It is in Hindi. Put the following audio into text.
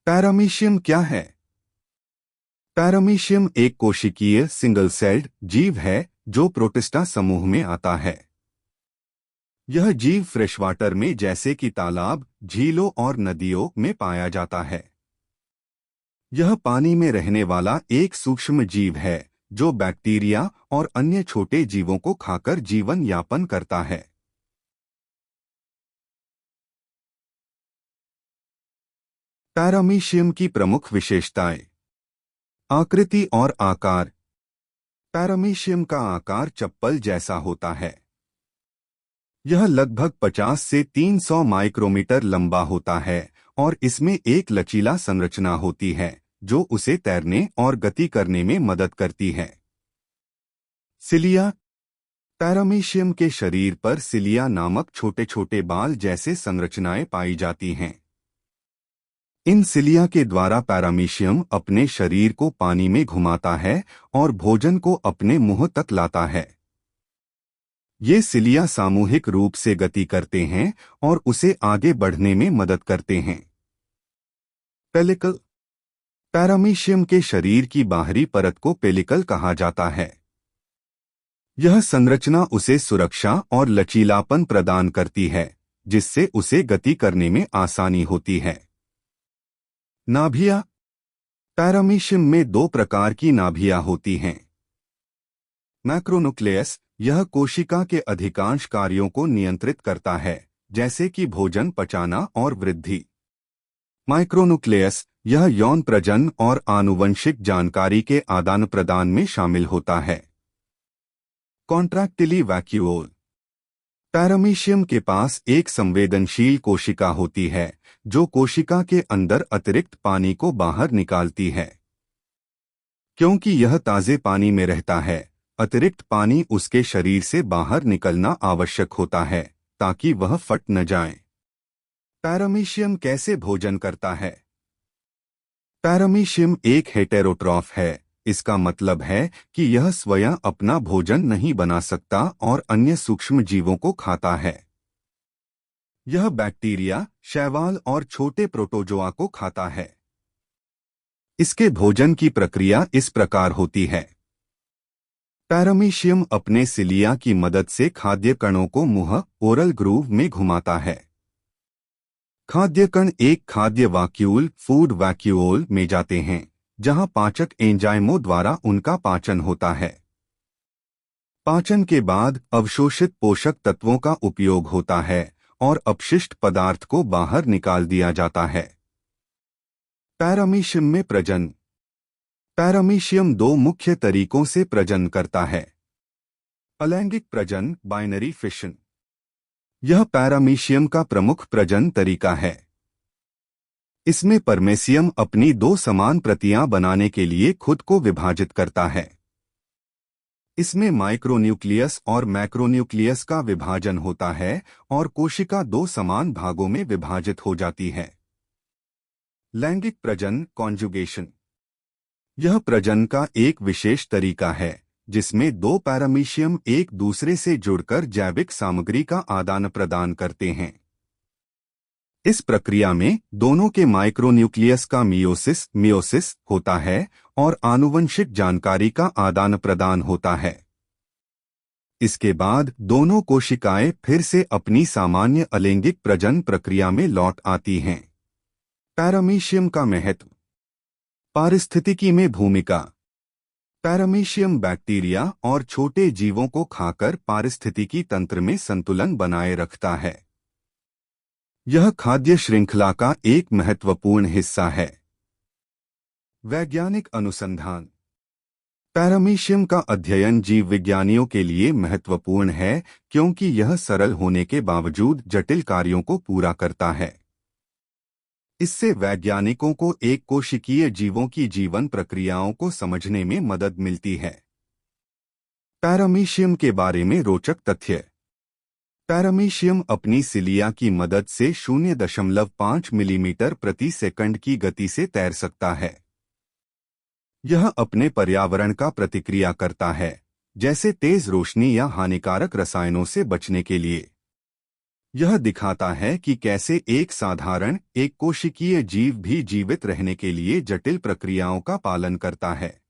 पैरामीशियम क्या है? पैरामीशियम एक कोशिकीय सिंगल सेल्ड जीव है जो प्रोटिस्टा समूह में आता है। यह जीव फ्रेशवाटर में जैसे कि तालाब, झीलों और नदियों में पाया जाता है। यह पानी में रहने वाला एक सूक्ष्म जीव है जो बैक्टीरिया और अन्य छोटे जीवों को खाकर जीवन यापन करता है। पैरामीशियम की प्रमुख विशेषताएं। आकृति और आकार। पैरामीशियम का आकार चप्पल जैसा होता है। यह लगभग 50 से 300 माइक्रोमीटर लंबा होता है और इसमें एक लचीला संरचना होती है जो उसे तैरने और गति करने में मदद करती है। सिलिया। पैरामीशियम के शरीर पर सिलिया नामक छोटे छोटे बाल जैसे संरचनाएं पाई जाती हैं। इन सिलिया के द्वारा पैरामीशियम अपने शरीर को पानी में घुमाता है और भोजन को अपने मुंह तक लाता है। ये सिलिया सामूहिक रूप से गति करते हैं और उसे आगे बढ़ने में मदद करते हैं। पेलिकल। पैरामीशियम के शरीर की बाहरी परत को पेलिकल कहा जाता है। यह संरचना उसे सुरक्षा और लचीलापन प्रदान करती है जिससे उसे गति करने में आसानी होती है। नाभियां। पैरामीशियम में दो प्रकार की नाभियां होती हैं। मैक्रोन्यूक्लियस, यह कोशिका के अधिकांश कार्यों को नियंत्रित करता है जैसे कि भोजन पचाना और वृद्धि। माइक्रोन्यूक्लियस, यह यौन प्रजनन और आनुवंशिक जानकारी के आदान प्रदान में शामिल होता है। कॉन्ट्रैक्टिली वैक्यूओल। पैरामीशियम के पास एक संवेदनशील कोशिका होती है जो कोशिका के अंदर अतिरिक्त पानी को बाहर निकालती है। क्योंकि यह ताजे पानी में रहता है, अतिरिक्त पानी उसके शरीर से बाहर निकलना आवश्यक होता है ताकि वह फट न जाए। पैरामीशियम कैसे भोजन करता है? पैरामीशियम एक हेटेरोट्रॉफ है। इसका मतलब है कि यह स्वयं अपना भोजन नहीं बना सकता और अन्य सूक्ष्म जीवों को खाता है। यह बैक्टीरिया, शैवाल और छोटे प्रोटोजोआ को खाता है। इसके भोजन की प्रक्रिया इस प्रकार होती है। पैरामीशियम अपने सिलिया की मदद से खाद्य कणों को मुंह ओरल ग्रूव में घुमाता है। खाद्य कण एक खाद्य वैक्यूल फूड वैक्यूओल में जाते हैं जहां पाचक एंजाइमों द्वारा उनका पाचन होता है। पाचन के बाद अवशोषित पोषक तत्वों का उपयोग होता है और अपशिष्ट पदार्थ को बाहर निकाल दिया जाता है। पैरामीशियम में प्रजनन। पैरामीशियम दो मुख्य तरीकों से प्रजनन करता है। अलैंगिक प्रजनन, बाइनरी फिशन। यह पैरामीशियम का प्रमुख प्रजनन तरीका है। इसमें परमेसियम अपनी दो समान प्रतियां बनाने के लिए खुद को विभाजित करता है। इसमें माइक्रोन्यूक्लियस और मैक्रोन्यूक्लियस का विभाजन होता है और कोशिका दो समान भागों में विभाजित हो जाती है। लैंगिक प्रजनन, कॉन्जुगेशन। यह प्रजनन का एक विशेष तरीका है जिसमें दो पैरामीशियम एक दूसरे से जुड़कर जैविक सामग्री का आदान प्रदान करते हैं। इस प्रक्रिया में दोनों के माइक्रोन्यूक्लियस का मियोसिस होता है और आनुवंशिक जानकारी का आदान प्रदान होता है। इसके बाद दोनों कोशिकाएं फिर से अपनी सामान्य अलैंगिक प्रजनन प्रक्रिया में लौट आती हैं। पैरामीशियम का महत्व। पारिस्थितिकी में भूमिका। पैरामीशियम बैक्टीरिया और छोटे जीवों को खाकर पारिस्थितिकी तंत्र में संतुलन बनाए रखता है। यह खाद्य श्रृंखला का एक महत्वपूर्ण हिस्सा है। वैज्ञानिक अनुसंधान। पैरामीशियम का अध्ययन जीव विज्ञानियों के लिए महत्वपूर्ण है क्योंकि यह सरल होने के बावजूद जटिल कार्यों को पूरा करता है। इससे वैज्ञानिकों को एक कोशिकीय जीवों की जीवन प्रक्रियाओं को समझने में मदद मिलती है। पैरामीशियम के बारे में रोचक तथ्य। पैरामीशियम अपनी सिलिया की मदद से 0.5 मिलीमीटर प्रति सेकंड की गति से तैर सकता है। यह अपने पर्यावरण का प्रतिक्रिया करता है, जैसे तेज रोशनी या हानिकारक रसायनों से बचने के लिए। यह दिखाता है कि कैसे एक साधारण एक कोशिकीय जीव भी जीवित रहने के लिए जटिल प्रक्रियाओं का पालन करता है।